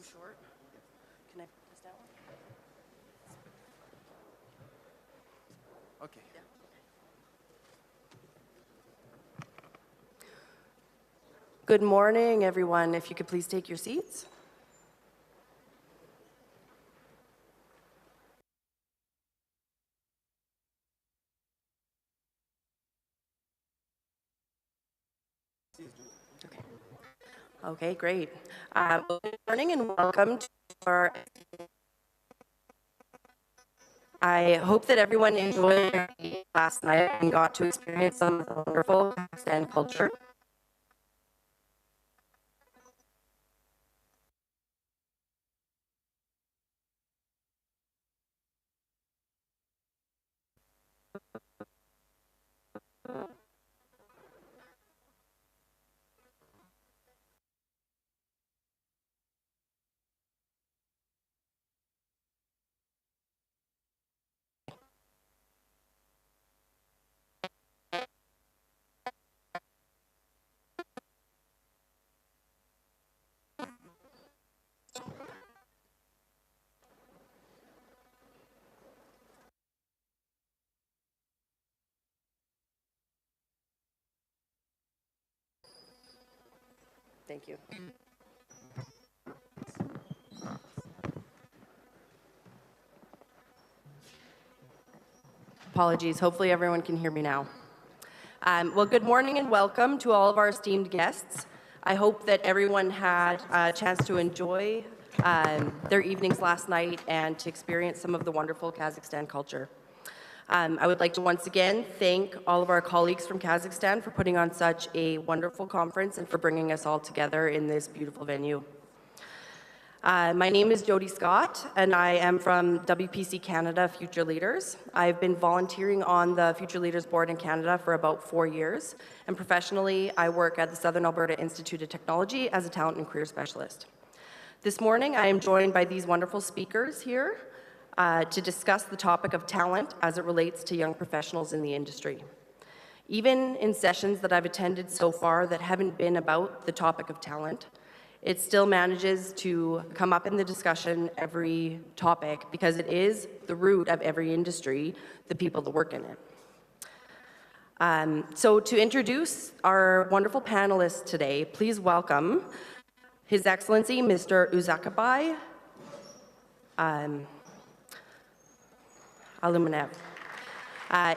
too short. Can I put this down? Okay. Yeah. Good morning, everyone. If you could please take your seats. Okay, great. Well, good morning and welcome to our. I hope that everyone enjoyed their day last night and got to experience some of the wonderful Kazakhstan culture. Thank you. Apologies. Hopefully everyone can hear me now. Well, good morning and welcome to all of our esteemed guests. I hope that everyone had a chance to enjoy their evenings last night and to experience some of the wonderful Kazakhstan culture. I would like to once again thank all of our colleagues from Kazakhstan for putting on such a wonderful conference and for bringing us all together in this beautiful venue. My name is Jody Scott, and I am from WPC Canada Future Leaders. I've been volunteering on the Future Leaders Board in Canada for about 4 years, and professionally, I work at the Southern Alberta Institute of Technology as a talent and career specialist. This morning, I am joined by these wonderful speakers here to discuss the topic of talent as it relates to young professionals in the industry. Even in sessions that I've attended so far that haven't been about the topic of talent, it still manages to come up in the discussion every topic because it is the root of every industry, the people that work in it. So to introduce our wonderful panelists today, please welcome His Excellency Mr. Uzakabai Alumanev.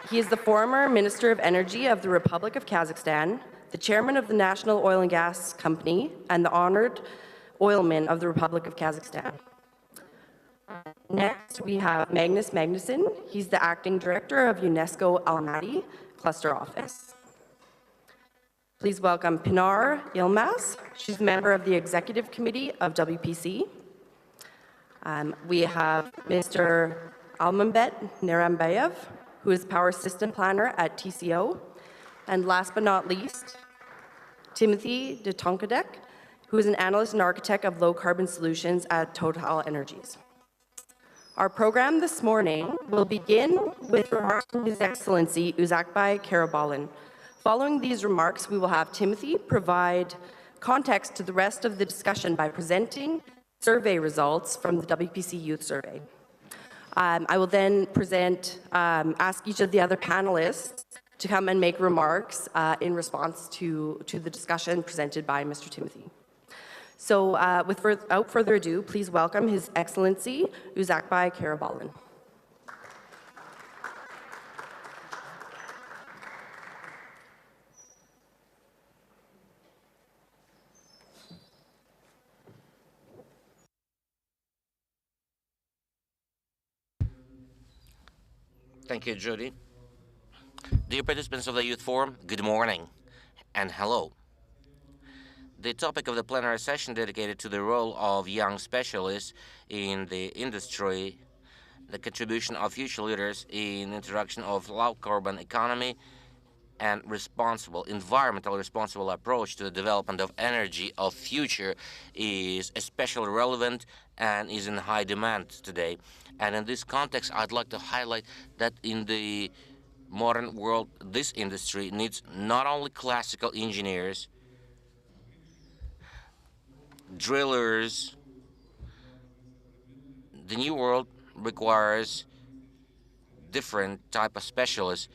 He is the former Minister of Energy of the Republic of Kazakhstan, the chairman of the National Oil and Gas Company, and the honored oilman of the Republic of Kazakhstan. Next, we have Magnus Magnuson. He's the acting director of UNESCO Almaty Cluster Office. Please welcome Pinar Yilmaz. She's a member of the Executive Committee of WPC. We have Mr. Almambet Narambayev, who is Power System Planner at TCO. And last but not least, Timothy de Tonkadek, who is an analyst and architect of low-carbon solutions at Total Energies. Our program this morning will begin with remarks from His Excellency Uzakbai Karabalin. Following these remarks, we will have Timothy provide context to the rest of the discussion by presenting survey results from the WPC Youth Survey. I will then ask each of the other panelists to come and make remarks in response to the discussion presented by Mr. Timothy. So without further ado, please welcome His Excellency Uzakbai Karabalin. Thank you, Judy. Dear participants of the Youth Forum, good morning and hello. The topic of the plenary session dedicated to the role of young specialists in the industry, the contribution of future leaders in introduction of low-carbon economy and environmentally responsible approach to the development of energy of future is especially relevant and is in high demand today. And in this context, I'd like to highlight that in the modern world, this industry needs not only classical engineers, drillers, The new world requires different type of specialists,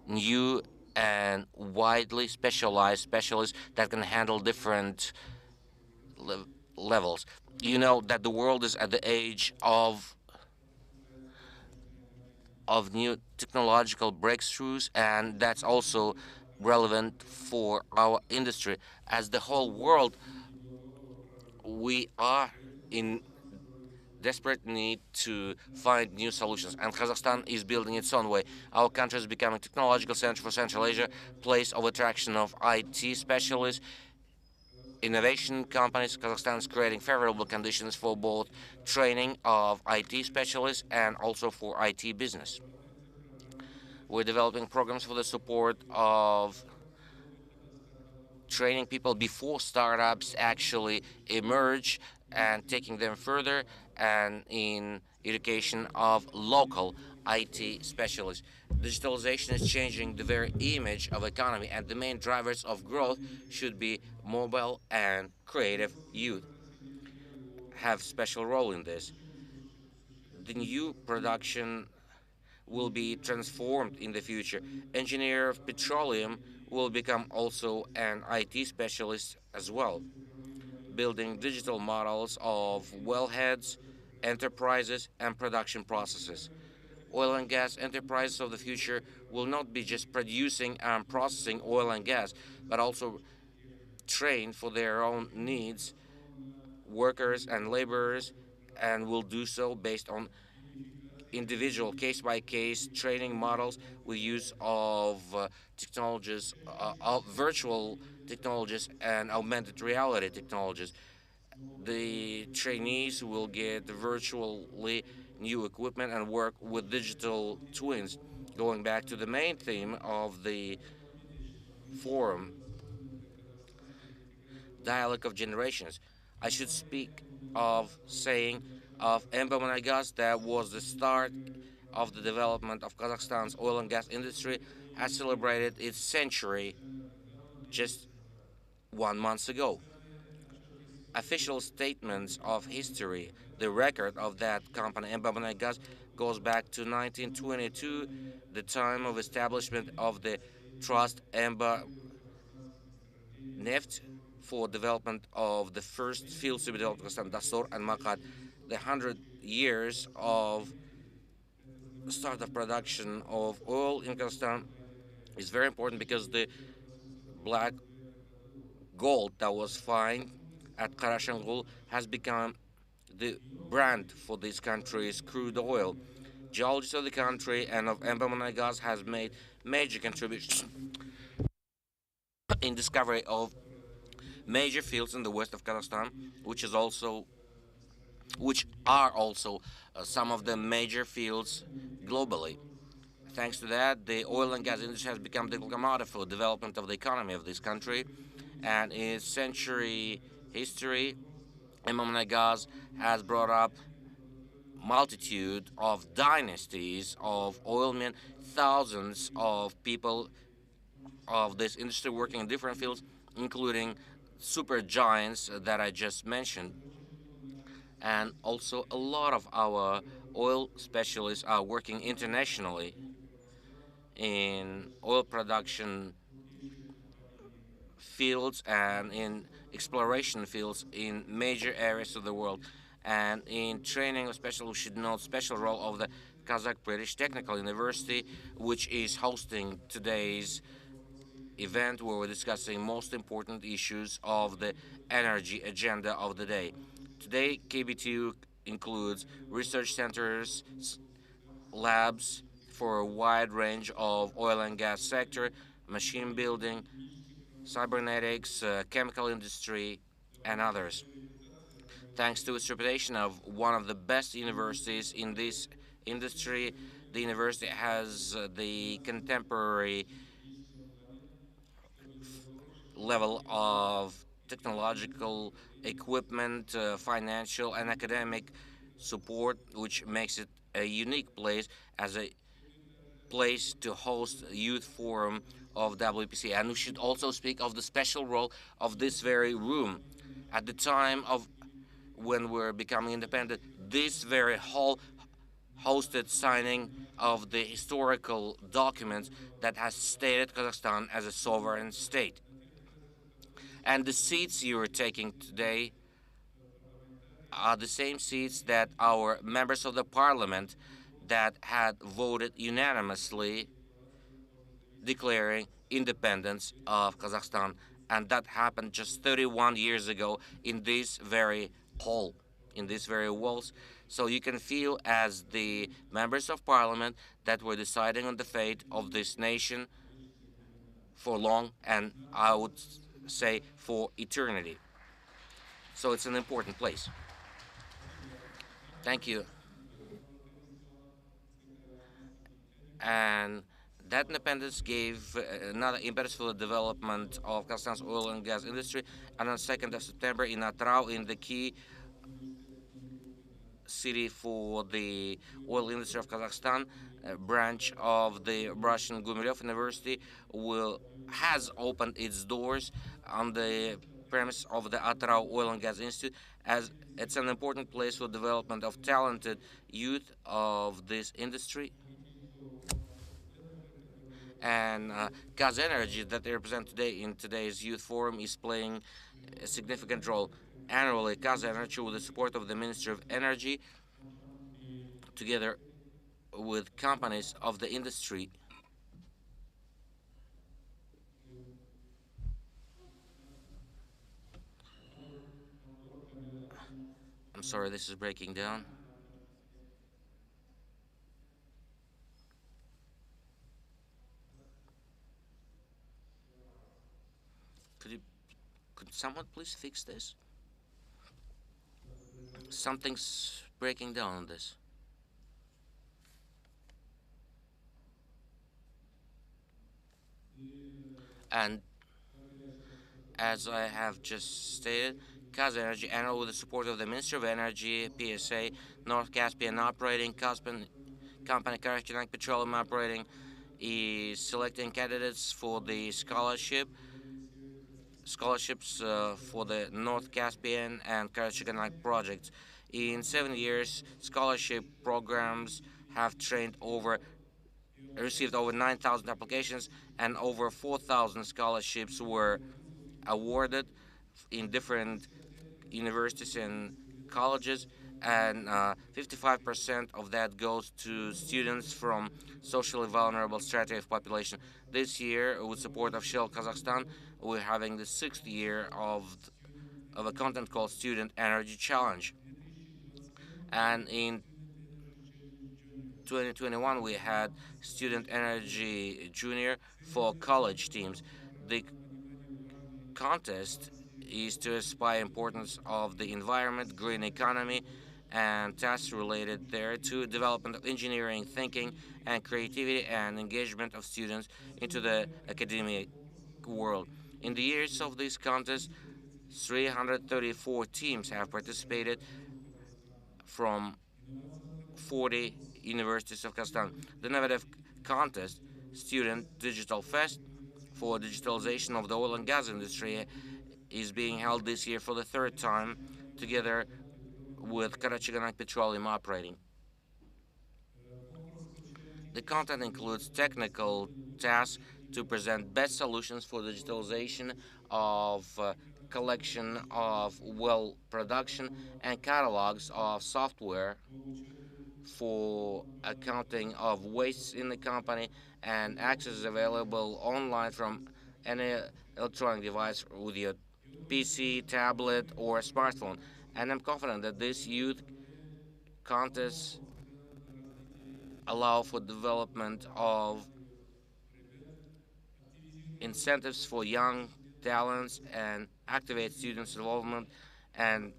new and widely specialized specialists that can handle different le- levels. You know that the world is at the age of new technological breakthroughs, and that's also relevant for our industry. As the whole world, we are in desperate need to find new solutions, and Kazakhstan is building its own way. Our country is becoming technological center for Central Asia, place of attraction of IT specialists, innovation companies. Kazakhstan is creating favorable conditions for both training of IT specialists and also for IT business. We're developing programs for the support of training people before startups actually emerge and taking them further, and in education of local IT specialists. Digitalization is changing the very image of economy, and the main drivers of growth should be mobile and creative youth have special role in this. The new production will be transformed in the future. Engineer of petroleum will become also an IT specialist as well, building digital models of wellheads, enterprises, and production processes. Oil and gas enterprises of the future will not be just producing and processing oil and gas, but also train for their own needs workers and laborers, and will do so based on individual case by case training models with use of technologies, of virtual technologies and augmented reality technologies. The trainees will get virtually new equipment and work with digital twins. Going back to the main theme of the forum, dialogue of generations, I should speak of saying of Emba that was the start of the development of Kazakhstan's oil and gas industry, has celebrated its century just 1 month ago. Official statements of history, the record of that company, Emba goes back to 1922, the time of establishment of the Trust Emba Neft for development of the first fields to be developed in Kazakhstan, Dasor and Makat. The 100 years of start of production of oil in Kazakhstan is very important because the black gold that was found at Karashangul has become the brand for this country's crude oil. Geologists of the country and of Emba has made major contributions in discovery of major fields in the west of Kazakhstan, which are also some of the major fields globally. Thanks to that, the oil and gas industry has become the locomotive for development of the economy of this country, and in its century history, Emam has brought up multitude of dynasties of oilmen, thousands of people of this industry working in different fields, including super giants that I just mentioned. And also, a lot of our oil specialists are working internationally in oil production fields and in exploration fields in major areas of the world. And in training, especially, we should note special role of the Kazakh British Technical University, which is hosting today's event where we're discussing most important issues of the energy agenda of the day. Today, KBTU includes research centers, labs for a wide range of oil and gas sector, machine building, cybernetics, chemical industry, and others. Thanks to its reputation of one of the best universities in this industry, the university has the contemporary level of technological equipment, financial, and academic support, which makes it a unique place as a place to host youth forum of WPC. And we should also speak of the special role of this very room. At the time of when we're becoming independent, this very hall hosted signing of the historical documents that has stated Kazakhstan as a sovereign state. And the seats you are taking today are the same seats that our members of the parliament that had voted unanimously declaring independence of Kazakhstan. And that happened just 31 years ago in this very hall, in these very walls. So you can feel as the members of parliament that were deciding on the fate of this nation for long, and I would say for eternity. So it's an important place. Thank you. And that independence gave another impetus for the development of Kazakhstan's oil and gas industry. And on 2nd of September in Atrau, in the key city for the oil industry of Kazakhstan, a branch of the Russian Gumilev University will has opened its doors on the premise of the Atrau Oil and Gas Institute, as it's an important place for development of talented youth of this industry. And Gaz Energy that they represent today in today's youth forum is playing a significant role. Annually, Gaz Energy, with the support of the Ministry of Energy, together with companies of the industry. I'm sorry, this is breaking down. Could you, could someone please fix this? Something's breaking down on this. And as I have just stated, Kaz Energy, and with the support of the Ministry of Energy, PSA, North Caspian Operating Company, Karachaganak Petroleum Operating, is selecting candidates for the scholarships for the North Caspian and Karachaganak projects. In 7 years, scholarship programs have trained over received over 9,000 applications, and over 4,000 scholarships were awarded in different universities and colleges, and 55% of that goes to students from socially vulnerable strata of population. This year, with support of Shell Kazakhstan, we're having the 6th year of a content called Student Energy Challenge. And in 2021, we had Student Energy Junior for college teams. The contest is to aspire importance of the environment, green economy, and tasks related there to development of engineering thinking and creativity and engagement of students into the academic world. In the years of this contest, 334 teams have participated from 40 universities of Kazakhstan. The innovative contest, Student Digital Fest for digitalization of the oil and gas industry, is being held this year for the third time, together with Karachaganak Petroleum Operating. The content includes technical tasks to present best solutions for digitalization of collection of well production and catalogs of software for accounting of wastes in the company, and access is available online from any electronic device with your PC, tablet, or smartphone. And I'm confident that this youth contests allow for development of incentives for young talents and activate students' involvement and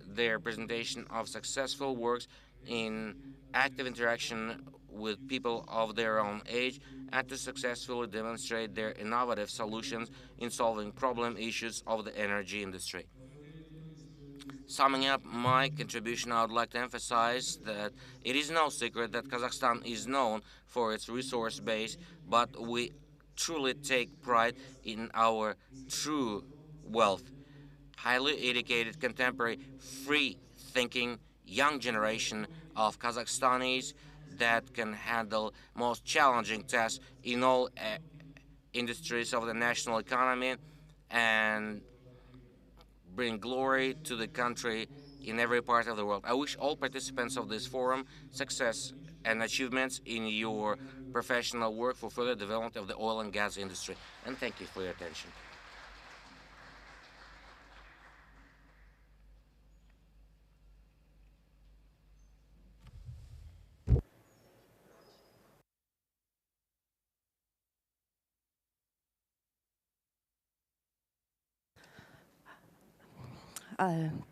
their presentation of successful works in active interaction with people of their own age, and to successfully demonstrate their innovative solutions in solving problem issues of the energy industry. Summing up my contribution, I would like to emphasize that it is no secret that Kazakhstan is known for its resource base, but we truly take pride in our true wealth. highly educated, contemporary, free-thinking young generation of Kazakhstanis that can handle most challenging tasks in all industries of the national economy and bring glory to the country in every part of the world. I wish all participants of this forum success and achievements in your professional work for further development of the oil and gas industry. And thank you for your attention.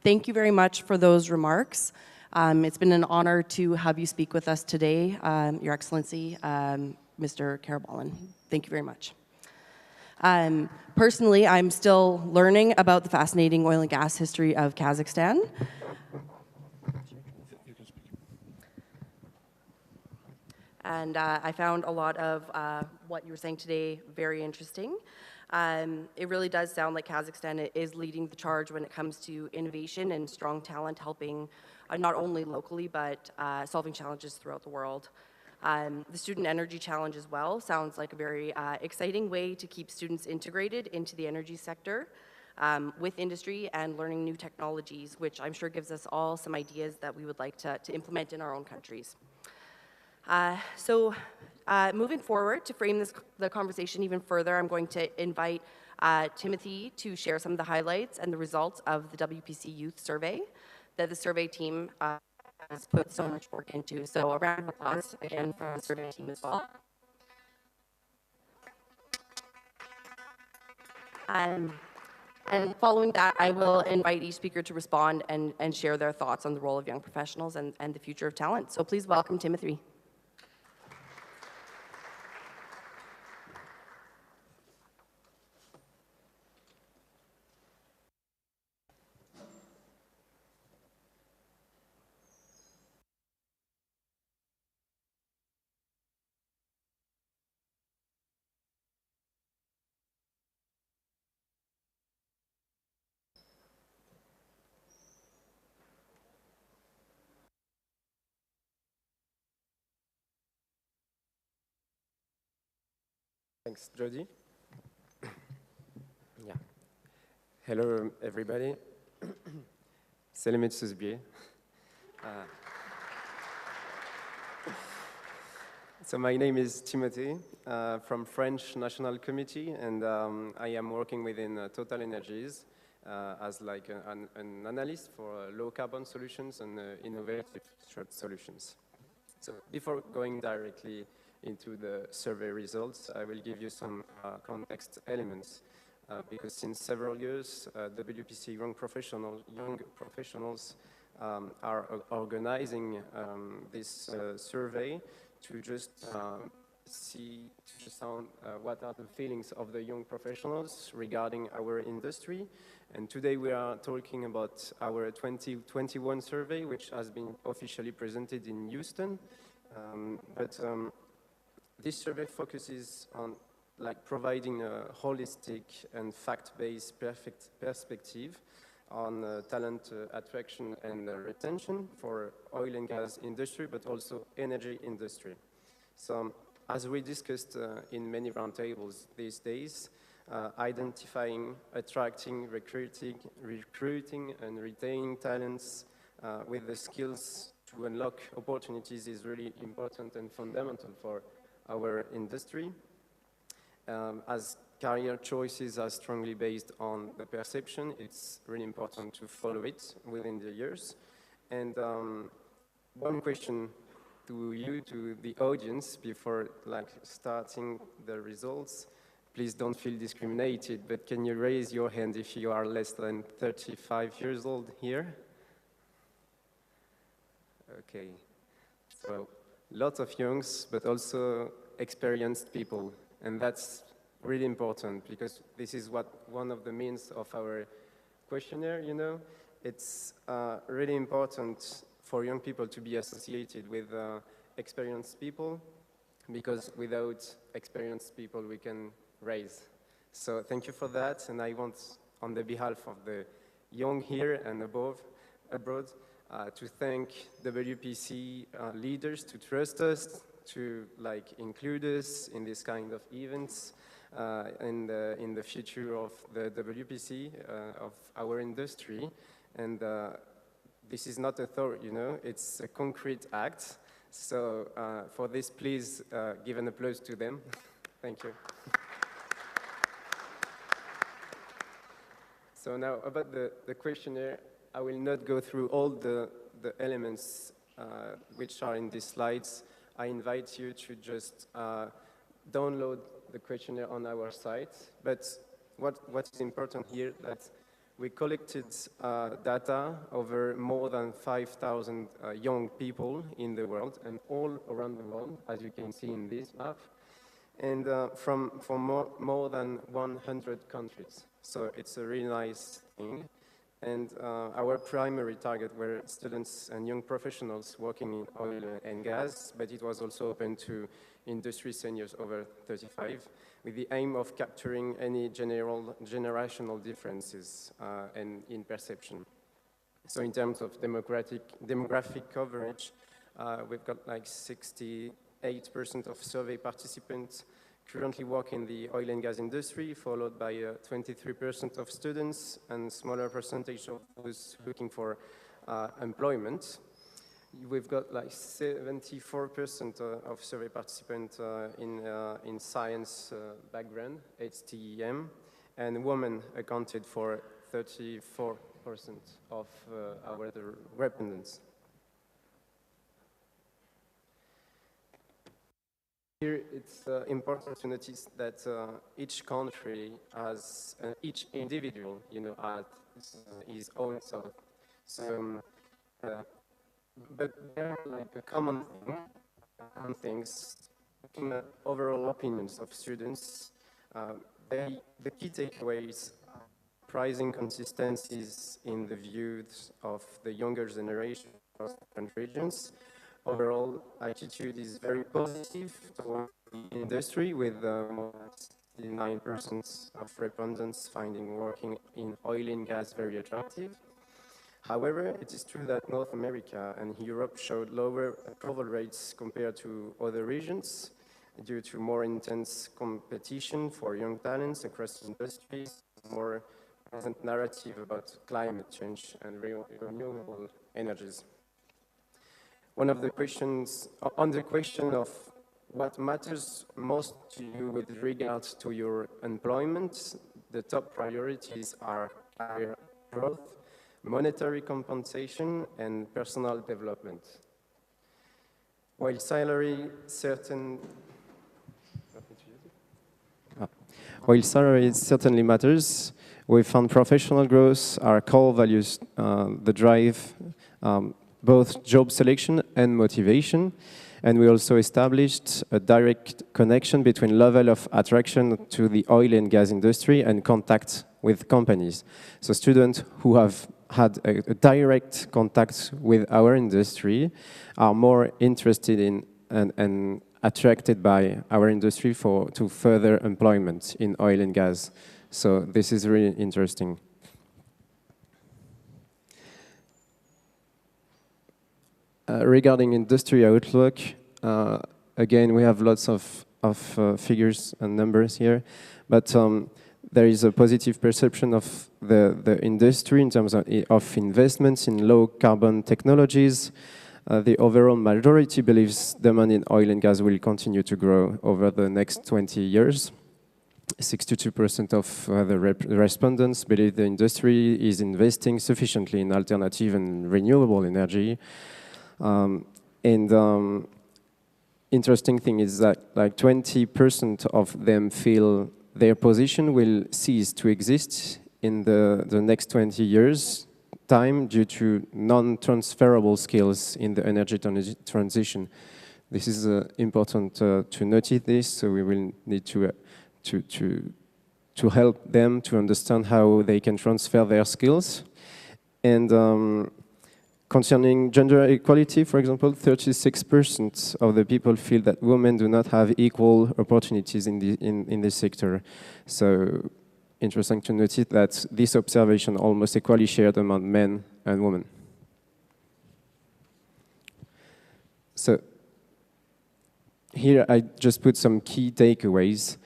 Thank you very much for those remarks. It's been an honor to have you speak with us today, Your Excellency, Mr. Karabalin. Thank you very much. Personally, I'm still learning about the fascinating oil and gas history of Kazakhstan. And I found a lot of what you were saying today very interesting. It really does sound like Kazakhstan is leading the charge when it comes to innovation and strong talent helping not only locally, but solving challenges throughout the world. The Student Energy Challenge as well sounds like a very exciting way to keep students integrated into the energy sector with industry and learning new technologies, which I'm sure gives us all some ideas that we would like to implement in our own countries. Moving forward, to frame the conversation even further, I'm going to invite Timothy to share some of the highlights and the results of the WPC Youth Survey that the survey team has put so much work into. So a round of applause again from the survey team as well. And following that, I will invite each speaker to respond and share their thoughts on the role of young professionals and the future of talent. So please welcome Timothy. Thanks, Jody. Yeah. Hello, everybody. Selamet Suzbiye. So my name is Timothy from French National Committee, and I am working within Total Energies as like an analyst for low carbon solutions and innovative solutions. So before going directly into the survey results, I will give you some context elements because since several years, WPC young professionals are organizing this survey to just see what are the feelings of the young professionals regarding our industry. And today we are talking about our 2021 survey, which has been officially presented in Houston. This survey focuses on providing a holistic and fact-based perspective on talent attraction and retention for oil and gas industry, but also energy industry. So, as we discussed in many roundtables these days, identifying, attracting, recruiting, and retaining talents with the skills to unlock opportunities is really important and fundamental for our industry. As career choices are strongly based on the perception, it's really important to follow it within the years. And one question to you, to the audience, before starting the results, please don't feel discriminated, but can you raise your hand if you are less than 35 years old here? Okay, so lots of youngs, but also experienced people, and that's really important because this is one of the means of our questionnaire, you know. It's really important for young people to be associated with experienced people because without experienced people we can raise. So thank you for that, and I want, on the behalf of the young here and abroad, to thank WPC leaders to trust us, to include us in this kind of events, in the future of the WPC, of our industry. And this is not a thought, it's a concrete act. So for this, please give an applause to them. Thank you. So now about the questionnaire, I will not go through all the elements which are in these slides. I invite you to just download the questionnaire on our site. But what is important here that we collected data over more than 5,000 young people in the world and all around the world, as you can see in this map, and from more than 100 countries. So it's a really nice thing. And our primary target were students and young professionals working in oil and gas, but it was also open to industry seniors over 35, with the aim of capturing any generational differences and in perception. So in terms of demographic coverage, we've got 68% of survey participants currently work in the oil and gas industry, followed by 23% of students and smaller percentage of those looking for employment. We've got 74% of survey participants in science background, HTEM, and women accounted for 34% of our respondents. Here, it's important to notice that each country has, each individual, has his own thought. So, but there are a common things, looking at overall opinions of students. The key takeaways are surprising consistencies in the views of the younger generation across different regions. Overall, attitude is very positive towards the industry, with more than 69% of respondents finding working in oil and gas very attractive. However, it is true that North America and Europe showed lower approval rates compared to other regions due to more intense competition for young talents across industries, more present narrative about climate change and renewable energies. One of the questions, on the question of what matters most to you with regards to your employment, the top priorities are career growth, monetary compensation, and personal development. While salary certainly matters, we found professional growth, our core values, the drive, both job selection and motivation. And we also established a direct connection between level of attraction to the oil and gas industry and contact with companies. So students who have had a direct contact with our industry are more interested in and attracted by our industry to further employment in oil and gas. So this is really interesting. Regarding industry outlook, again, we have lots of figures and numbers here, but there is a positive perception of the industry in terms of investments in low carbon technologies. The overall majority believes demand in oil and gas will continue to grow over the next 20 years. 62% of the respondents believe the industry is investing sufficiently in alternative and renewable energy. Interesting thing is that 20% of them feel their position will cease to exist in the next 20 years time due to non-transferable skills in the energy transition. This is important to notice this, so we will need to help them to understand how they can transfer their skills. And concerning gender equality, for example, 36% of the people feel that women do not have equal opportunities in this sector. So interesting to notice that this observation almost equally shared among men and women. So here I just put some key takeaways.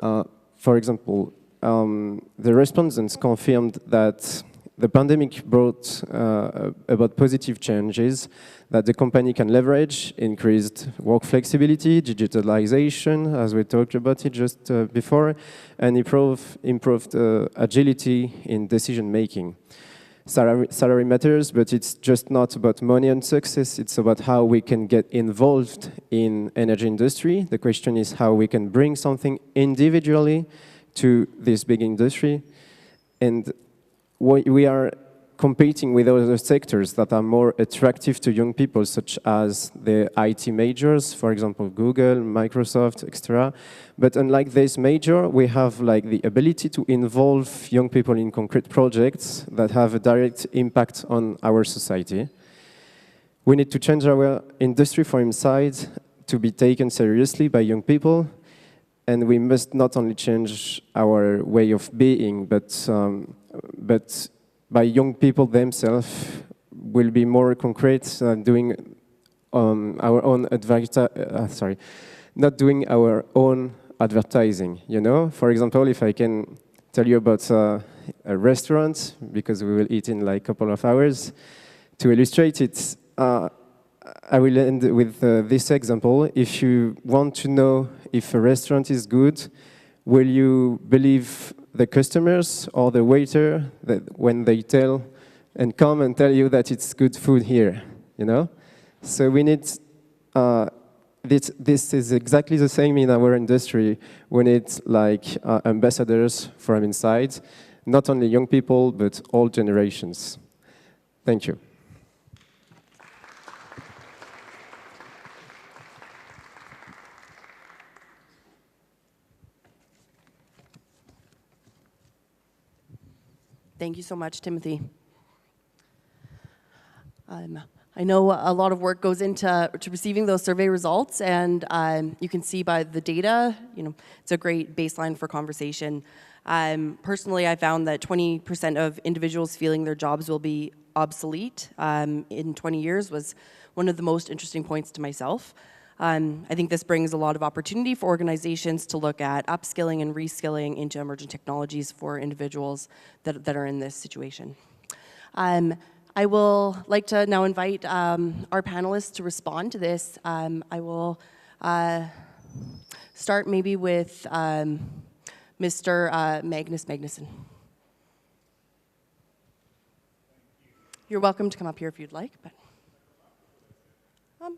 For example, the respondents confirmed that the pandemic brought about positive changes that the company can leverage: increased work flexibility, digitalization, as we talked about it just before, and improved agility in decision making. Salary matters, but it's just not about money and success. It's about how we can get involved in energy industry. The question is how we can bring something individually to this big industry. And we are competing with other sectors that are more attractive to young people, such as the IT majors, for example, Google, Microsoft, etc. But unlike this major, we have like the ability to involve young people in concrete projects that have a direct impact on our society. We need to change our industry from inside to be taken seriously by young people. And we must not only change our way of being, but by young people themselves will be more concrete, doing our own not doing our own advertising, you know? For example, if I can tell you about a restaurant, because we will eat in like a couple of hours, to illustrate it, I will end with this example. If you want to know if a restaurant is good, will you believe the customers or the waiter that when they tell and come and tell you that it's good food here, you know? So we need, this is exactly the same in our industry. We need like ambassadors from inside, not only young people, but all generations. Thank you. Thank you so much, Timothy. I know a lot of work goes into receiving those survey results, and you can see by the data, you know, it's a great baseline for conversation. Personally, I found that 20% of individuals feeling their jobs will be obsolete in 20 years was one of the most interesting points to myself. I think this brings a lot of opportunity for organizations to look at upskilling and reskilling into emerging technologies for individuals that are in this situation. I will like to now invite our panelists to respond to this. I will start maybe with Mr. Magnus Magnuson. You're welcome to come up here if you'd like, but come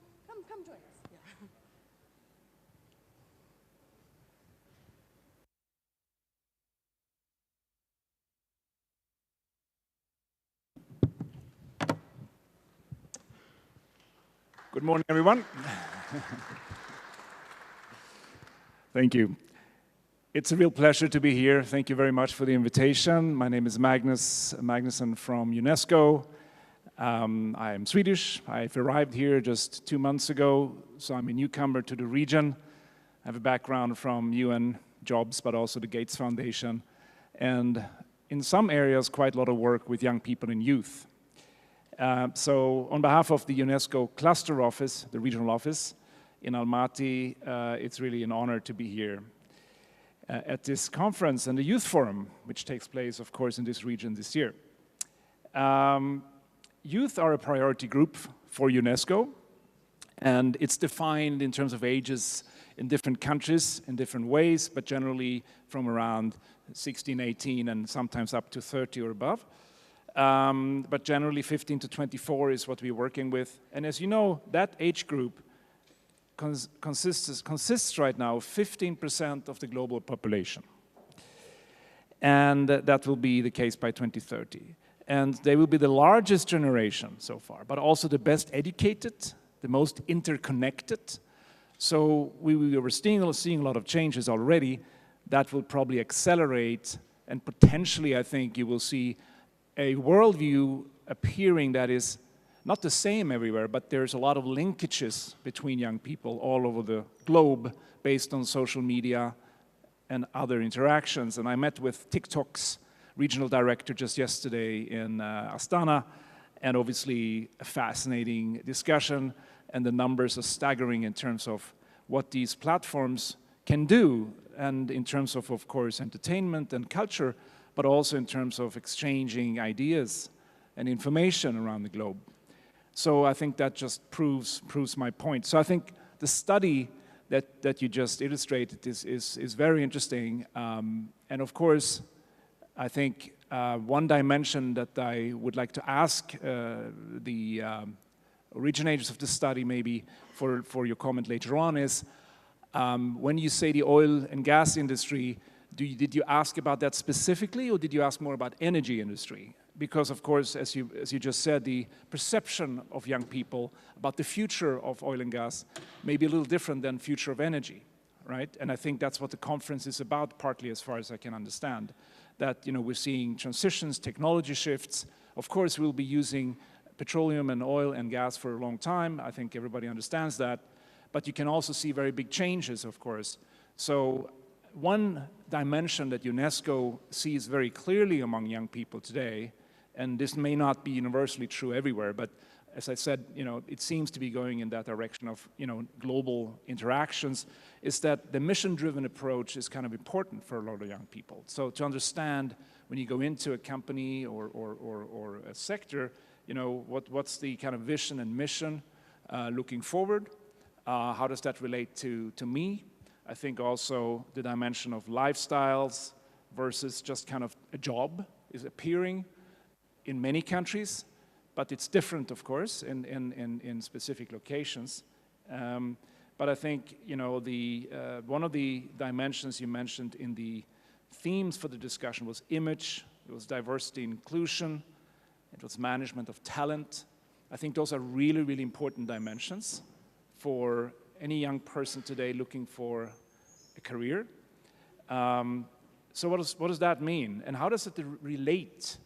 join us. Yeah. Good morning, everyone. Thank you. It's a real pleasure to be here. Thank you very much for the invitation. My name is Magnus Magnusson from UNESCO. I am Swedish. I've arrived here just 2 months ago, so I'm a newcomer to the region. I have a background from UN jobs, but also the Gates Foundation, and in some areas, quite a lot of work with young people and youth. So on behalf of the UNESCO Cluster Office, the regional office in Almaty, it's really an honor to be here at this conference and the Youth Forum, which takes place, of course, in this region this year. Youth are a priority group for UNESCO, and it's defined in terms of ages in different countries in different ways, but generally from around 16, 18, and sometimes up to 30 or above. But generally 15 to 24 is what we're working with. And as you know, that age group consists right now of 15% of the global population. And that will be the case by 2030. And they will be the largest generation so far, but also the best educated, the most interconnected. So we were seeing a lot of changes already. That will probably accelerate, and potentially I think you will see a worldview appearing that is not the same everywhere, but there's a lot of linkages between young people all over the globe based on social media and other interactions. And I met with TikTok's regional director just yesterday in Astana, and obviously a fascinating discussion, and the numbers are staggering in terms of what these platforms can do, and in terms of course, entertainment and culture, but also in terms of exchanging ideas and information around the globe. So I think that just proves my point. So I think the study that you just illustrated is very interesting. And of course, I think one dimension that I would like to ask the originators of the study maybe for your comment later on is, when you say the oil and gas industry, did you ask about that specifically, or did you ask more about energy industry? Because of course, as you just said, the perception of young people about the future of oil and gas may be a little different than future of energy, right? And I think that's what the conference is about, partly as far as I can understand. That, you know, we're seeing transitions, technology shifts. Of course, we'll be using petroleum and oil and gas for a long time. I think everybody understands that. But you can also see very big changes, of course. So one dimension that UNESCO sees very clearly among young people today, and this may not be universally true everywhere, but as I said, you know, it seems to be going in that direction of, you know, global interactions, is that the mission-driven approach is kind of important for a lot of young people. So to understand when you go into a company or a sector, you know, what's the kind of vision and mission looking forward? How does that relate to me? I think also the dimension of lifestyles versus just kind of a job is appearing in many countries, but it's different, of course, in specific locations. But I think, you know, one of the dimensions you mentioned in the themes for the discussion was image, it was diversity and inclusion, it was management of talent. I think those are really, really important dimensions for any young person today looking for a career. So what does that mean? And how does it relate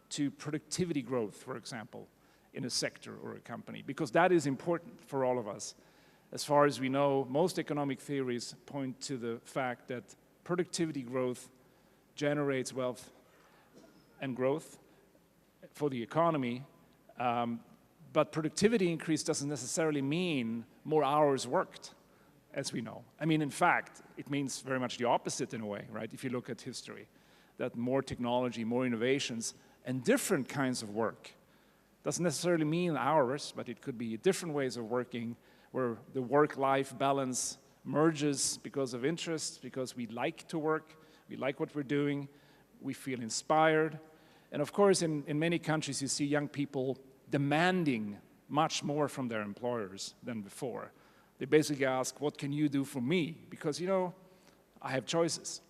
to productivity growth, for example, in a sector or a company? Because that is important for all of us. As far as we know, most economic theories point to the fact that productivity growth generates wealth and growth for the economy, but productivity increase doesn't necessarily mean more hours worked, as we know. I mean, in fact, it means very much the opposite in a way, right? If you look at history, that more technology, more innovations, and different kinds of work doesn't necessarily mean hours, but it could be different ways of working where the work-life balance merges because of interest, because we like to work, we like what we're doing, we feel inspired. And of course, in many countries, you see young people demanding much more from their employers than before. They basically ask, what can you do for me? Because, you know, I have choices.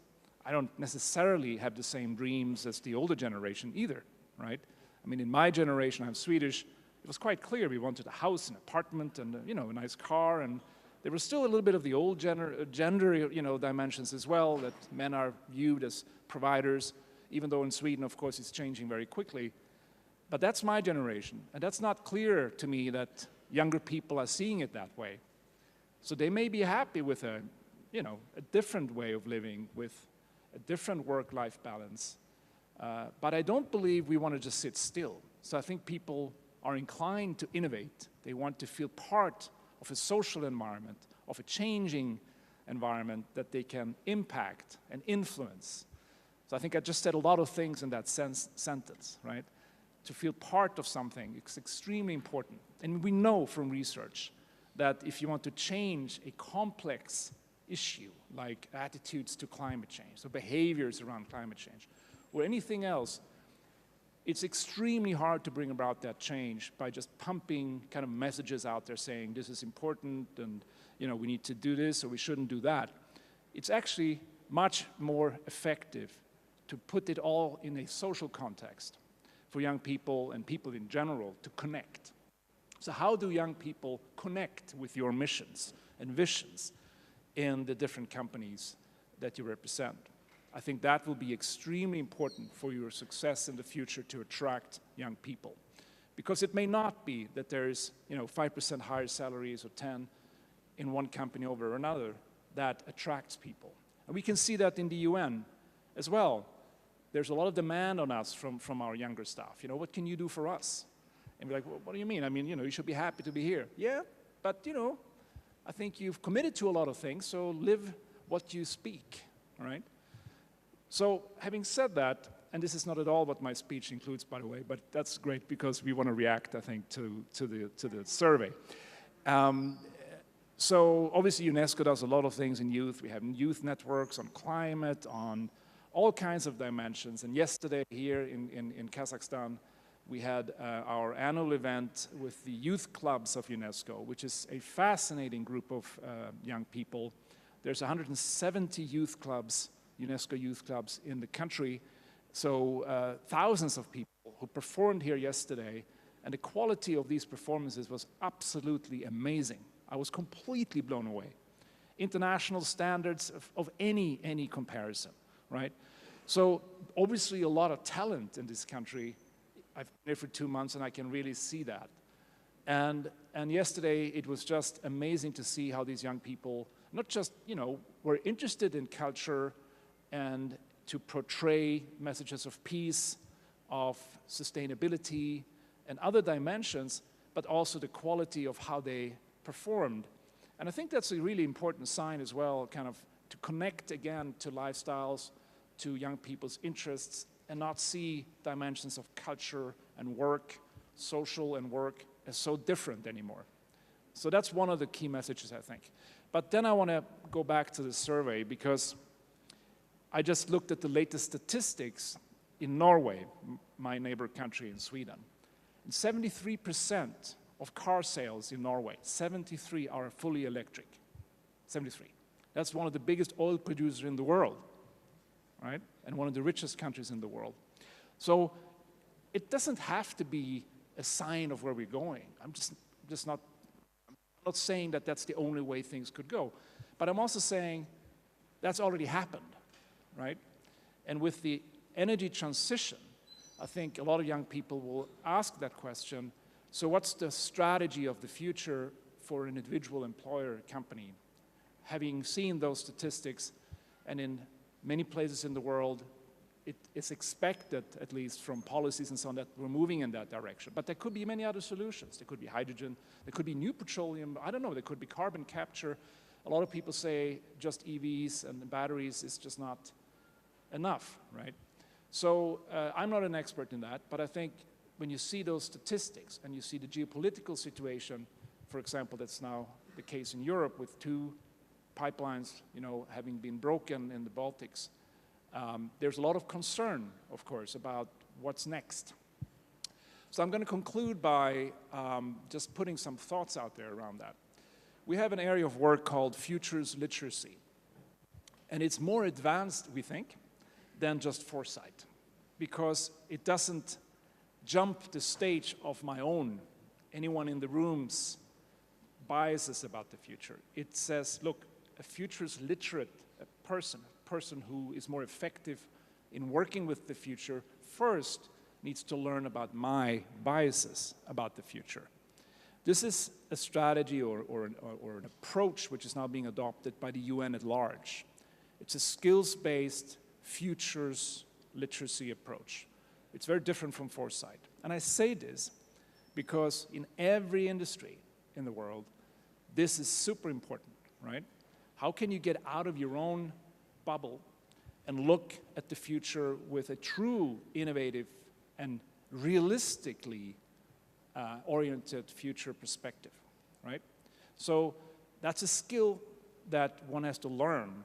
I don't necessarily have the same dreams as the older generation either, right? I mean, in my generation, I'm Swedish, it was quite clear we wanted a house, an apartment, and, you know, a nice car, and there was still a little bit of the old gender, you know, dimensions as well, that men are viewed as providers, even though in Sweden, of course, it's changing very quickly. But that's my generation, and that's not clear to me that younger people are seeing it that way. So they may be happy with a, you know, a different way of living, with a different work-life balance. But I don't believe we want to just sit still. So I think people are inclined to innovate. They want to feel part of a social environment, of a changing environment that they can impact and influence. So I think I just said a lot of things in that sentence, right? To feel part of something is extremely important. And we know from research that if you want to change a complex issue, like attitudes to climate change, so behaviors around climate change, or anything else, it's extremely hard to bring about that change by just pumping kind of messages out there saying this is important and, you know, we need to do this or we shouldn't do that. It's actually much more effective to put it all in a social context for young people and people in general to connect. So how do young people connect with your missions and visions in the different companies that you represent? I think that will be extremely important for your success in the future to attract young people. Because it may not be that there is, you know, 5% higher salaries or 10 in one company over another that attracts people. And we can see that in the UN as well. There's a lot of demand on us from our younger staff. You know, what can you do for us? And we're like, well, what do you mean? I mean, you know, you should be happy to be here. Yeah, but you know, I think you've committed to a lot of things, so live what you speak, all right? So having said that, and this is not at all what my speech includes, by the way, but that's great because we want to react, I think, to the survey. So obviously UNESCO does a lot of things in youth. We have youth networks on climate, on all kinds of dimensions. And yesterday here in Kazakhstan, we had our annual event with the youth clubs of UNESCO, which is a fascinating group of young people. There's 170 youth clubs, UNESCO youth clubs in the country. So thousands of people who performed here yesterday, and the quality of these performances was absolutely amazing. I was completely blown away. International standards of any comparison, right? So obviously a lot of talent in this country. I've been here for 2 months and I can really see that. And yesterday it was just amazing to see how these young people, not just, you know, were interested in culture and to portray messages of peace, of sustainability, and other dimensions, but also the quality of how they performed. And I think that's a really important sign as well, kind of to connect again to lifestyles, to young people's interests, and not see dimensions of culture and work, social and work, as so different anymore. So that's one of the key messages, I think. But then I want to go back to the survey because I just looked at the latest statistics in Norway, my neighbor country in Sweden. And 73% of car sales in Norway, 73 are fully electric. 73. That's one of the biggest oil producers in the world, right? And one of the richest countries in the world. So it doesn't have to be a sign of where we're going. I'm not saying that that's the only way things could go. But I'm also saying that's already happened, right? And with the energy transition, I think a lot of young people will ask that question, so what's the strategy of the future for an individual employer company? Having seen those statistics, and in many places in the world, it is expected, at least from policies and so on, that we're moving in that direction. But there could be many other solutions. There could be hydrogen, there could be new petroleum, I don't know, there could be carbon capture. A lot of people say just EVs and batteries is just not enough, right? So I'm not an expert in that, but I think when you see those statistics and you see the geopolitical situation, for example, that's now the case in Europe with 2 pipelines, you know, having been broken in the Baltics, there's a lot of concern, of course, about what's next. So I'm going to conclude by just putting some thoughts out there around that. We have an area of work called futures literacy, and it's more advanced, we think, than just foresight, because it doesn't jump the stage of my own, anyone in the room's biases about the future. It says, look, a futures literate person who is more effective in working with the future first needs to learn about my biases about the future. This is a strategy or an approach which is now being adopted by the UN at large. It's a skills-based futures literacy approach. It's very different from foresight. And I say this because in every industry in the world, this is super important, right? How can you get out of your own bubble and look at the future with a true innovative and realistically oriented future perspective, right? So that's a skill that one has to learn,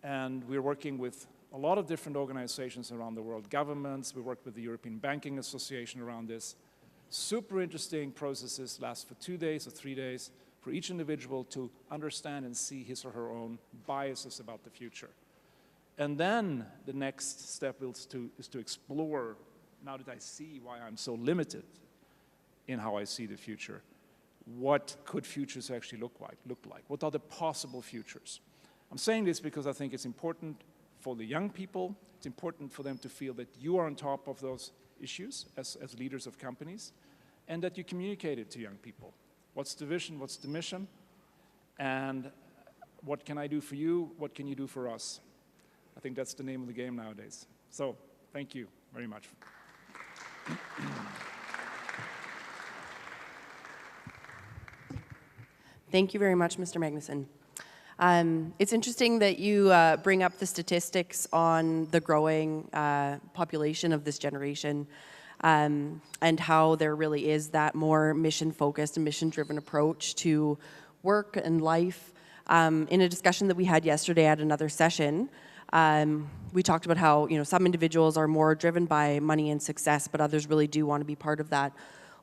and we're working with a lot of different organizations around the world, governments. We work with the European Banking Association around this. Super interesting processes, last for 2 days or 3 days, for each individual to understand and see his or her own biases about the future. And then the next step is to explore, now that I see why I'm so limited in how I see the future, what could futures actually look like? What are the possible futures? I'm saying this because I think it's important for the young people. It's important for them to feel that you are on top of those issues as leaders of companies, and that you communicate it to young people. What's the vision? What's the mission? And what can I do for you? What can you do for us? I think that's the name of the game nowadays. So thank you very much. Thank you very much, Mr. Magnuson. It's interesting that you bring up the statistics on the growing population of this generation and how there really is that more mission-focused and mission-driven approach to work and life. In a discussion that we had yesterday at another session, we talked about how some individuals are more driven by money and success, but others really do want to be part of that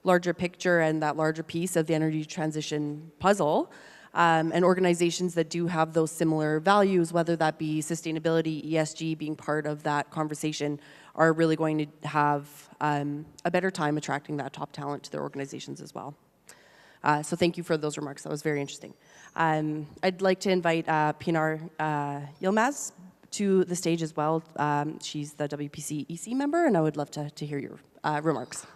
larger picture and that larger piece of the energy transition puzzle. And organizations that do have those similar values, whether that be sustainability, ESG being part of that conversation, are really going to have a better time attracting that top talent to their organizations as well. So thank you for those remarks. That was very interesting. I'd like to invite Pinar Yilmaz to the stage as well. She's the WPC EC member, and I would love to hear your remarks.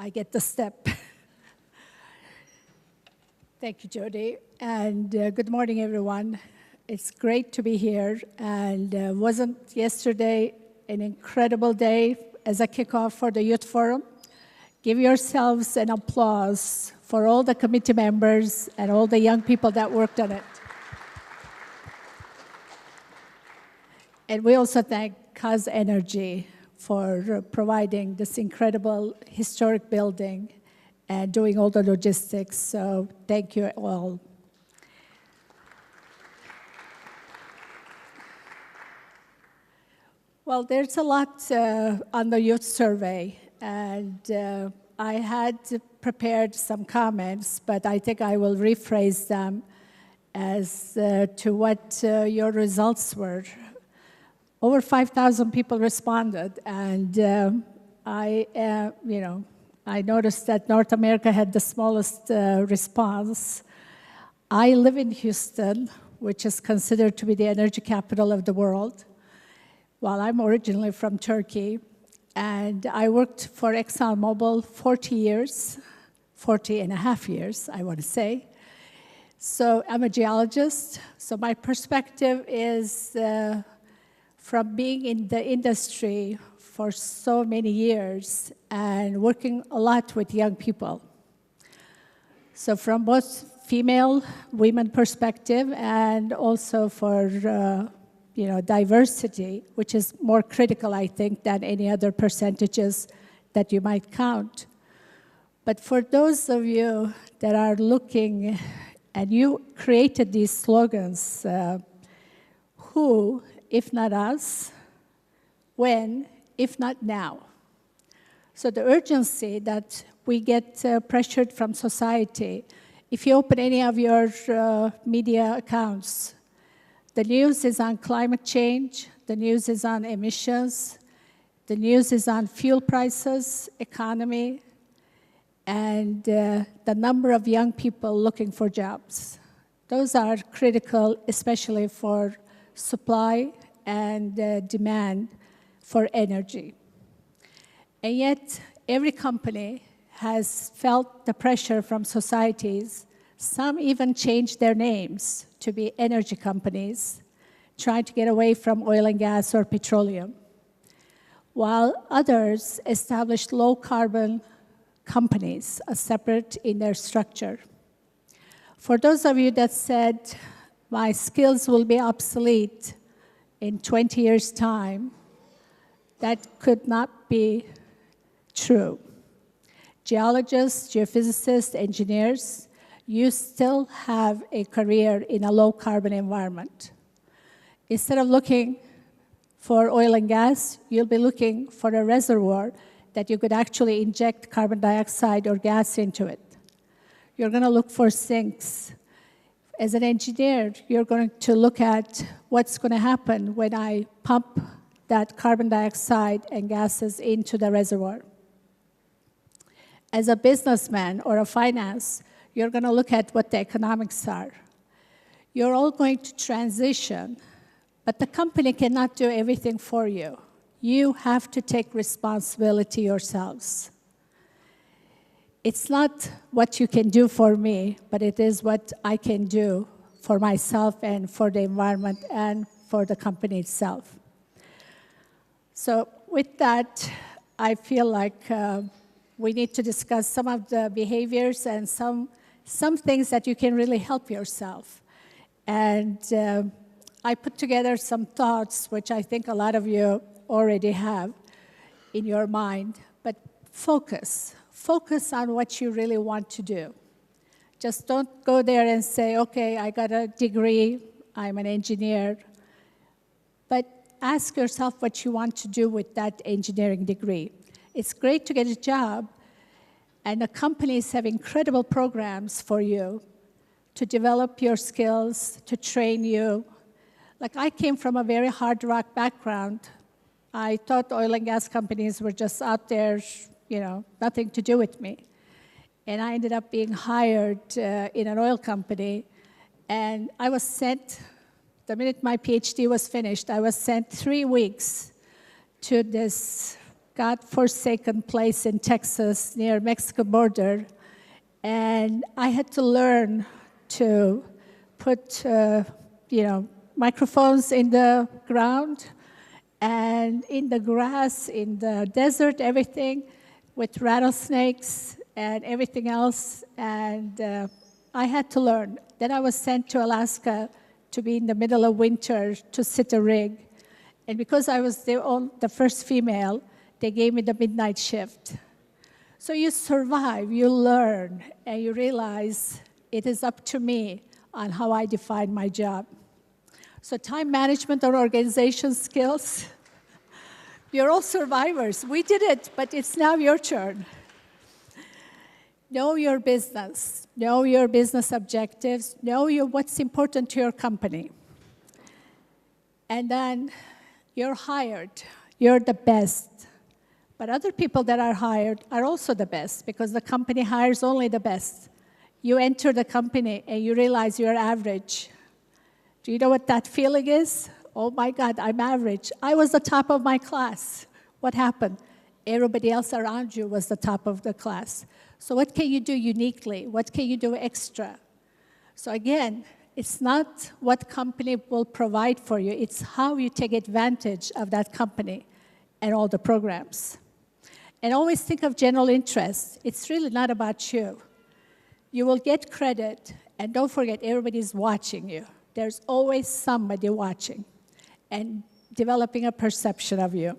I get the step. Thank you, Jody, and good morning, everyone. It's great to be here, and wasn't yesterday an incredible day as a kickoff for the Youth Forum? Give yourselves an applause for all the committee members and all the young people that worked on it. And we also thank Cause Energy for providing this incredible historic building and doing all the logistics. So thank you all. Well, there's a lot on the youth survey, and I had prepared some comments, but I think I will rephrase them as to what your results were. Over 5,000 people responded, and I noticed that North America had the smallest response. I live in Houston, which is considered to be the energy capital of the world, while I'm originally from Turkey, and I worked for ExxonMobil 40 and a half years, I want to say. So I'm a geologist, so my perspective is from being in the industry for so many years and working a lot with young people. So from both female, women perspective and also for diversity, which is more critical, I think, than any other percentages that you might count. But for those of you that are looking, and you created these slogans, who, if not us, when, if not now. So the urgency that we get pressured from society, if you open any of your media accounts, the news is on climate change, the news is on emissions, the news is on fuel prices, economy, and the number of young people looking for jobs. Those are critical, especially for supply and demand for energy. And yet, every company has felt the pressure from societies. Some even changed their names to be energy companies, trying to get away from oil and gas or petroleum, while others established low-carbon companies, separate in their structure. For those of you that said, my skills will be obsolete in 20 years' time, that could not be true. Geologists, geophysicists, engineers, you still have a career in a low-carbon environment. Instead of looking for oil and gas, you'll be looking for a reservoir that you could actually inject carbon dioxide or gas into it. You're going to look for sinks. As an engineer, you're going to look at what's going to happen when I pump that carbon dioxide and gases into the reservoir. As a businessman or a finance, you're going to look at what the economics are. You're all going to transition, but the company cannot do everything for you. You have to take responsibility yourselves. it's not what you can do for me, but it is what I can do for myself and for the environment and for the company itself. So with that, I feel like we need to discuss some of the behaviors and some things that you can really help yourself. And I put together some thoughts, which I think a lot of you already have in your mind, but focus. Focus on what you really want to do. Just don't go there and say, okay, I got a degree, I'm an engineer. But ask yourself what you want to do with that engineering degree. It's great to get a job, and the companies have incredible programs for you to develop your skills, to train you. Like, I came from a very hard rock background. I thought oil and gas companies were just out there, you know, nothing to do with me. And I ended up being hired in an oil company, and I was sent, the minute my PhD was finished, I was sent 3 weeks to this God-forsaken place in Texas near Mexico border, and I had to learn to put, microphones in the ground and in the grass, in the desert, everything, with rattlesnakes and everything else, and I had to learn. Then I was sent to Alaska to be in the middle of winter to sit a rig, and because I was the first female, they gave me the midnight shift. So you survive, you learn, and you realize it is up to me on how I define my job. So time management or organization skills, you're all survivors. We did it, but it's now your turn. Know your business. Know your business objectives. Know what's important to your company. And then you're hired. You're the best. But other people that are hired are also the best because the company hires only the best. You enter the company and you realize you're average. Do you know what that feeling is? Oh my God, I'm average. I was the top of my class. What happened? Everybody else around you was the top of the class. So what can you do uniquely? What can you do extra? So again, it's not what company will provide for you. It's how you take advantage of that company and all the programs. And always think of general interest. It's really not about you. You will get credit, and don't forget, everybody's watching you. There's always somebody watching and developing a perception of you.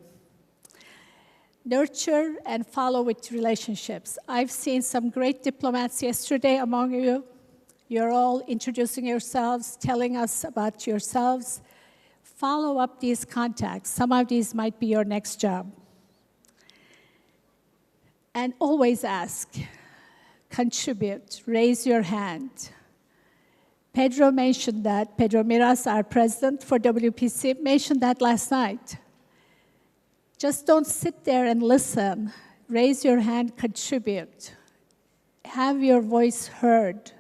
Nurture and follow with relationships. I've seen some great diplomats yesterday among you. You're all introducing yourselves, telling us about yourselves. Follow up these contacts. Some of these might be your next job. And always ask, contribute, raise your hand. Pedro mentioned that. Pedro Miras, our president for WPC, mentioned that last night. Just don't sit there and listen. Raise your hand, contribute. Have your voice heard.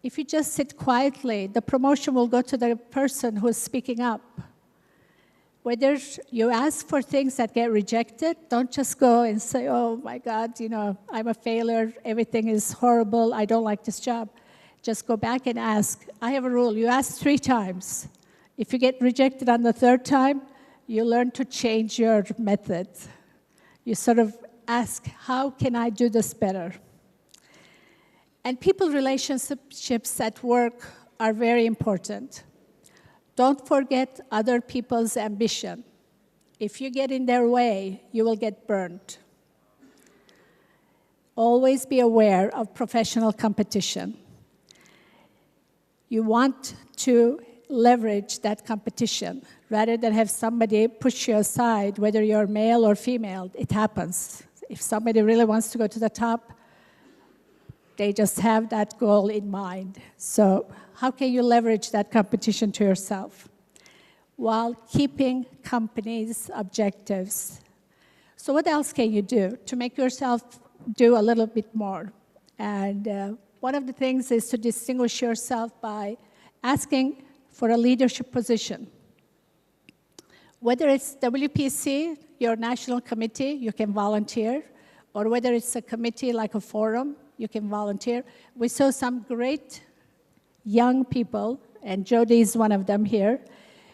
If you just sit quietly, the promotion will go to the person who is speaking up. Whether you ask for things that get rejected, don't just go and say, oh my God, I'm a failure, everything is horrible, I don't like this job. Just go back and ask. I have a rule, you ask 3 times. If you get rejected on the 3rd time, you learn to change your method. You sort of ask, how can I do this better? And people relationships at work are very important. Don't forget other people's ambition. If you get in their way, you will get burned. Always be aware of professional competition. You want to leverage that competition rather than have somebody push you aside, whether you're male or female. It happens. If somebody really wants to go to the top, they just have that goal in mind. So how can you leverage that competition to yourself while keeping companies' objectives? So what else can you do to make yourself do a little bit more? And one of the things is to distinguish yourself by asking for a leadership position. Whether it's WPC, your national committee, you can volunteer, or whether it's a committee like a forum, you can volunteer. We saw some great young people, and Jody is one of them here.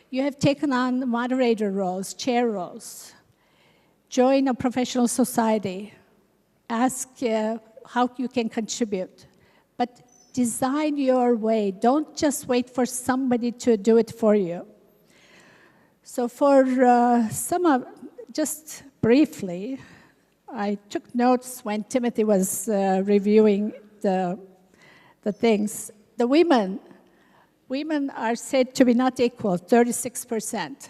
You have taken on moderator roles, chair roles. Join a professional society. Ask how you can contribute. But design your way. Don't just wait for somebody to do it for you. So for just briefly, I took notes when Timothy was reviewing the things. The women are said to be not equal, 36%.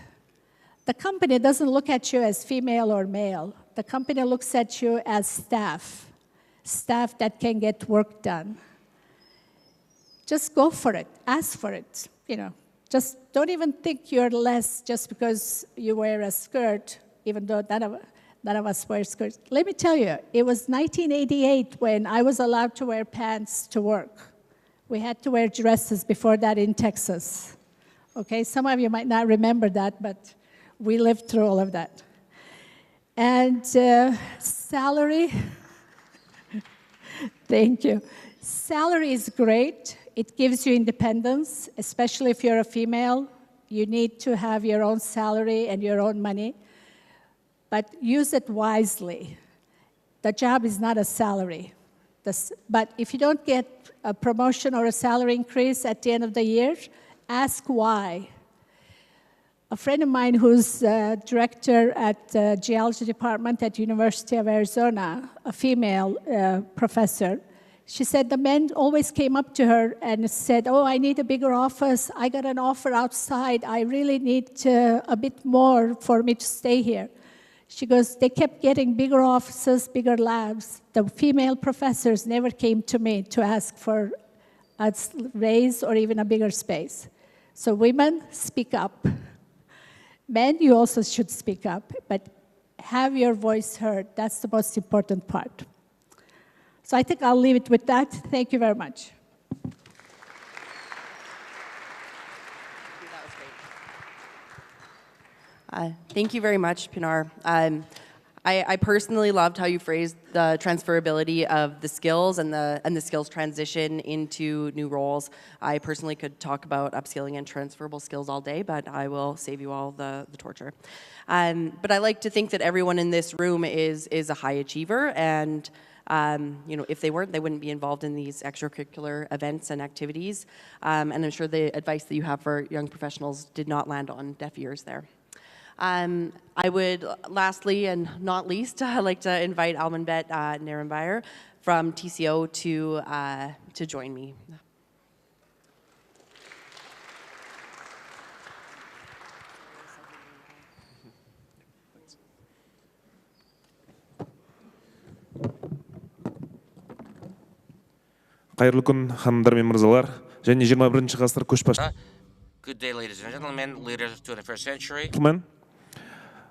The company doesn't look at you as female or male. The company looks at you as staff that can get work done. Just go for it, ask for it, Just don't even think you're less just because you wear a skirt, even though none of us wear skirts. Let me tell you, it was 1988 when I was allowed to wear pants to work. We had to wear dresses before that in Texas. Okay, some of you might not remember that, but we lived through all of that. And salary, thank you. Salary is great. It gives you independence, especially if you're a female. You need to have your own salary and your own money, but use it wisely. The job is not a salary. But if you don't get a promotion or a salary increase at the end of the year, ask why. A friend of mine who's director at the geology department at University of Arizona, a female professor, she said the men always came up to her and said, oh, I need a bigger office. I got an offer outside. I really need a bit more for me to stay here. She goes, they kept getting bigger offices, bigger labs. The female professors never came to me to ask for a raise or even a bigger space. So women, speak up. Men, you also should speak up, but have your voice heard. That's the most important part. So I think I'll leave it with that. Thank you very much. Thank you very much, Pinar. I personally loved how you phrased the transferability of the skills and the skills transition into new roles. I personally could talk about upskilling and transferable skills all day, but I will save you all the torture. But I like to think that everyone in this room is a high achiever, and if they weren't, they wouldn't be involved in these extracurricular events and activities. And I'm sure the advice that you have for young professionals did not land on deaf ears there. I would, lastly and not least, like to invite Almanbet Narenbayer from TCO to join me. Қайырлы күн, ханымдар мен мырзалар, және 21-ші ғасыр көшбасшы. Good day, ladies and gentlemen, leaders of the 21st century.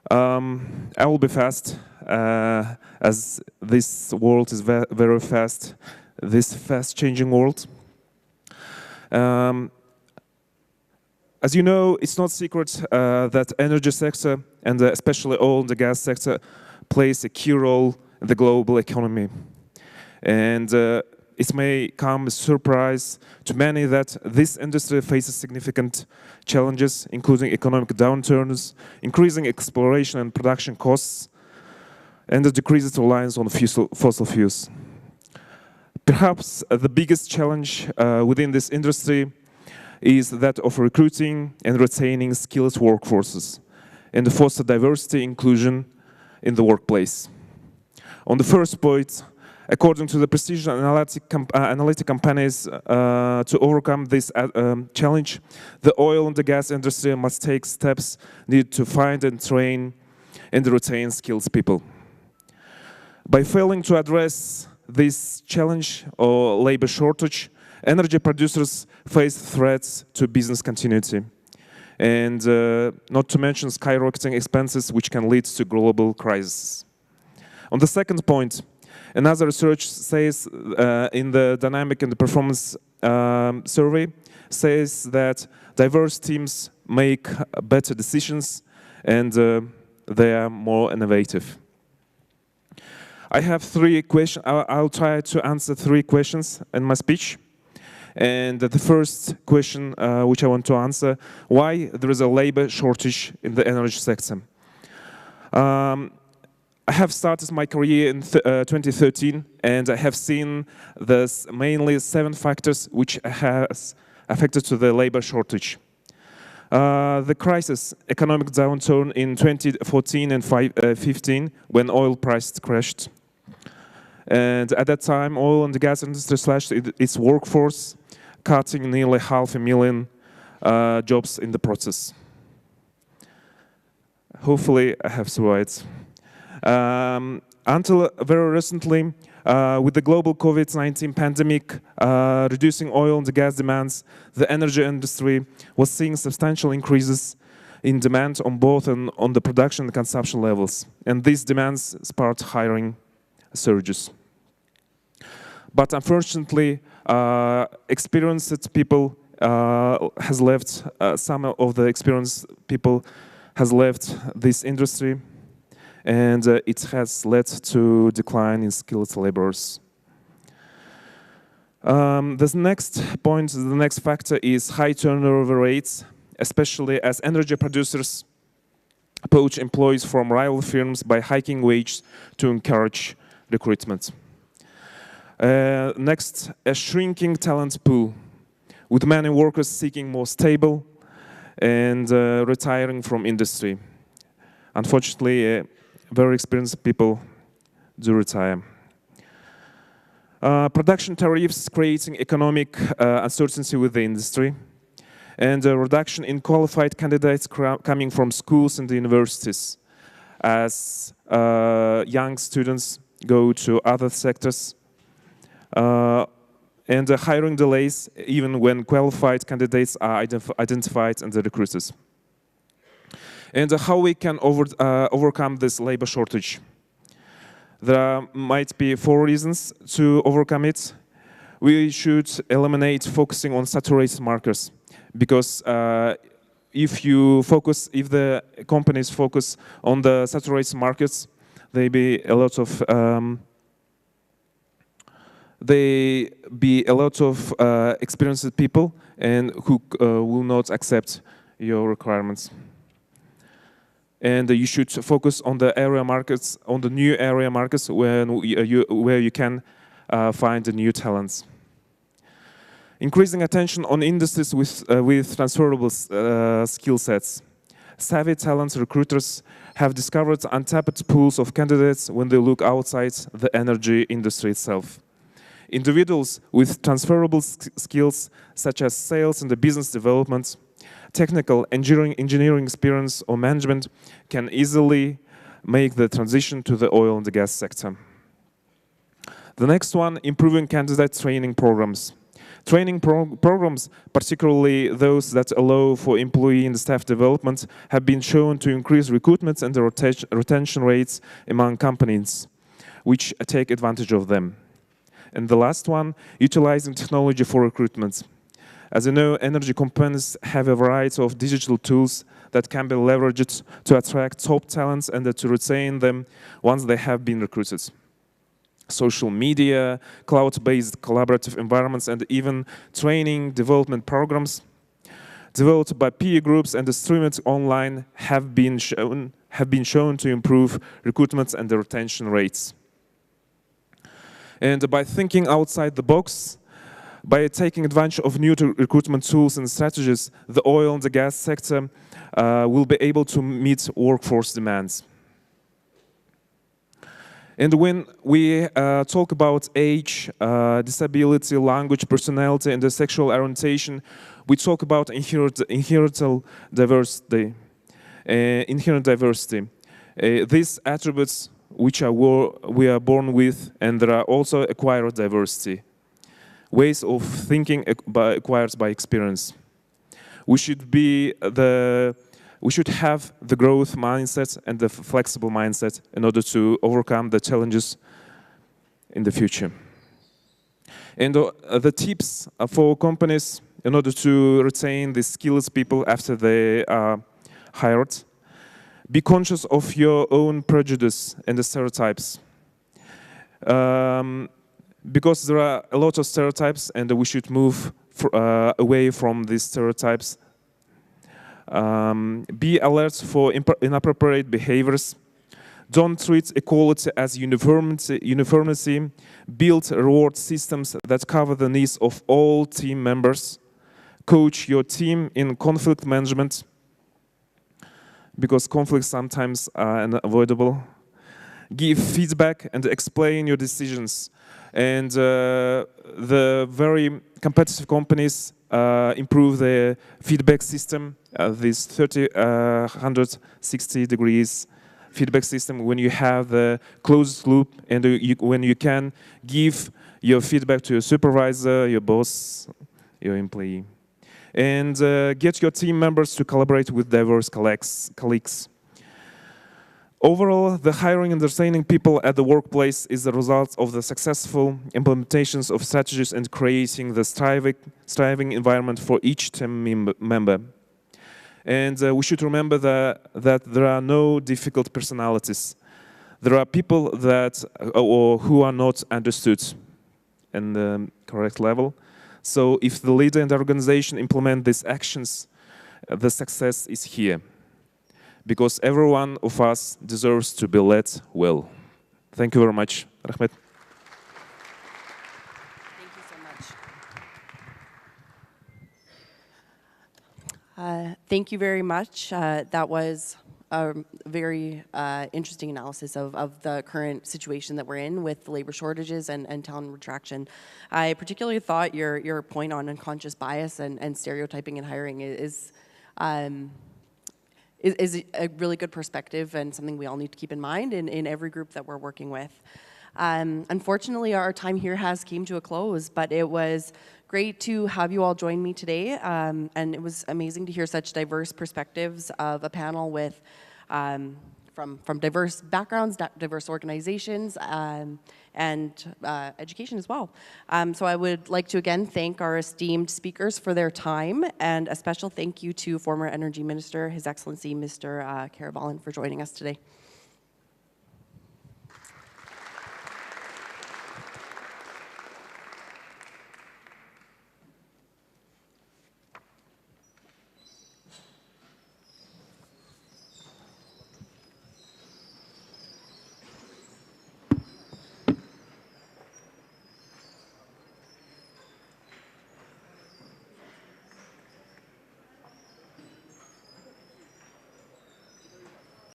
I will be fast, as this world is very fast, this fast-changing world. As you know, it's not secret that energy sector, and especially oil and the gas sector, plays a key role in the global economy. And it may come as a surprise to many that this industry faces significant challenges, including economic downturns, increasing exploration and production costs, and a decreased reliance on fossil fuels. Perhaps the biggest challenge within this industry is that of recruiting and retaining skilled workforces and foster diversity inclusion in the workplace. On the first point, according to the precision analytic companies, to overcome this challenge, the oil and the gas industry must take steps needed to find and train and retain skilled people. By failing to address this challenge or labor shortage, energy producers face threats to business continuity, and not to mention skyrocketing expenses, which can lead to global crises. On the second point, another research says in the dynamic and the performance survey says that diverse teams make better decisions and they are more innovative. I have 3 questions. I'll try to answer 3 questions in my speech. And the first question which I want to answer, why there is a labor shortage in the energy sector? I have started my career in 2013, and I have seen there's mainly 7 factors which has affected to the labor shortage. The crisis, economic downturn in 2014 and 15, when oil prices crashed. And at that time, oil and the gas industry slashed its workforce, cutting nearly 500,000 jobs in the process. Hopefully, I have survived. Until very recently, with the global COVID-19 pandemic reducing oil and gas demands, the energy industry was seeing substantial increases in demand on both on the production and consumption levels. And these demands sparked hiring surges. But unfortunately, experienced people has left, some of the experienced people has left this industry, and it has led to decline in skilled laborers. The next point, the next factor is high turnover rates, especially as energy producers poach employees from rival firms by hiking wages to encourage recruitment. Next, a shrinking talent pool, with many workers seeking more stable and retiring from industry. Unfortunately, very experienced people do retire. Production tariffs creating economic uncertainty with the industry, and a reduction in qualified candidates coming from schools and universities as young students go to other sectors, and hiring delays even when qualified candidates are identified and the recruiters. And how we can overcome this labor shortage. There might be 4 reasons to overcome it. We should eliminate focusing on saturated markets, because if the companies focus on the saturated markets, there be a lot of experienced people and who will not accept your requirements. And you should focus on the area markets, on the new area markets where you can find the new talents. Increasing attention on industries with transferable skill sets. Savvy talent recruiters have discovered untapped pools of candidates when they look outside the energy industry itself. Individuals with transferable skills such as sales and the business development, technical engineering experience or management can easily make the transition to the oil and the gas sector. The next one, improving candidate training programs. Training programs, particularly those that allow for employee and staff development, have been shown to increase recruitment and the retention rates among companies, which take advantage of them. And the last one, utilizing technology for recruitment. As you know, energy companies have a variety of digital tools that can be leveraged to attract top talents and to retain them once they have been recruited. Social media, cloud-based collaborative environments, and even training development programs developed by peer groups and streamed online have been shown to improve recruitment and the retention rates. And by thinking outside the box, by taking advantage of new recruitment tools and strategies, the oil and the gas sector will be able to meet workforce demands. And when we talk about age, disability, language, personality, and the sexual orientation, we talk about inherent diversity. These attributes which we are born with, and there are also acquired diversity. Ways of thinking acquired by experience. We should have the growth mindset and the flexible mindset in order to overcome the challenges in the future. And the tips for companies in order to retain the skilled people after they are hired. Be conscious of your own prejudice and the stereotypes. because there are a lot of stereotypes and we should move away from these stereotypes. Be alert for inappropriate behaviors. Don't treat equality as uniformity. Build reward systems that cover the needs of all team members. Coach your team in conflict management, because conflicts sometimes are unavoidable. Give feedback and explain your decisions. And the very competitive companies improve their feedback system, this 360 degrees feedback system, when you have the closed loop and when you can give your feedback to your supervisor, your boss, your employee. And get your team members to collaborate with diverse colleagues. Overall, the hiring and retaining people at the workplace is the result of the successful implementations of strategies and creating the striving environment for each team member. And we should remember that there are no difficult personalities. There are people who are not understood in the correct level. So if the leader and the organization implement these actions, the success is here. Because every one of us deserves to be led well. Thank you very much. Rahmet. Thank you so much. Thank you very much. That was a very interesting analysis of the current situation that we're in with labor shortages and talent retraction. I particularly thought your point on unconscious bias and stereotyping in hiring is a really good perspective and something we all need to keep in mind in every group that we're working with. Unfortunately, our time here has came to a close, but it was great to have you all join me today, and it was amazing to hear such diverse perspectives of a panel with from diverse backgrounds, diverse organizations, and education as well. So I would like to again thank our esteemed speakers for their time, and a special thank you to former Energy Minister, His Excellency Mr. Karabalan, for joining us today.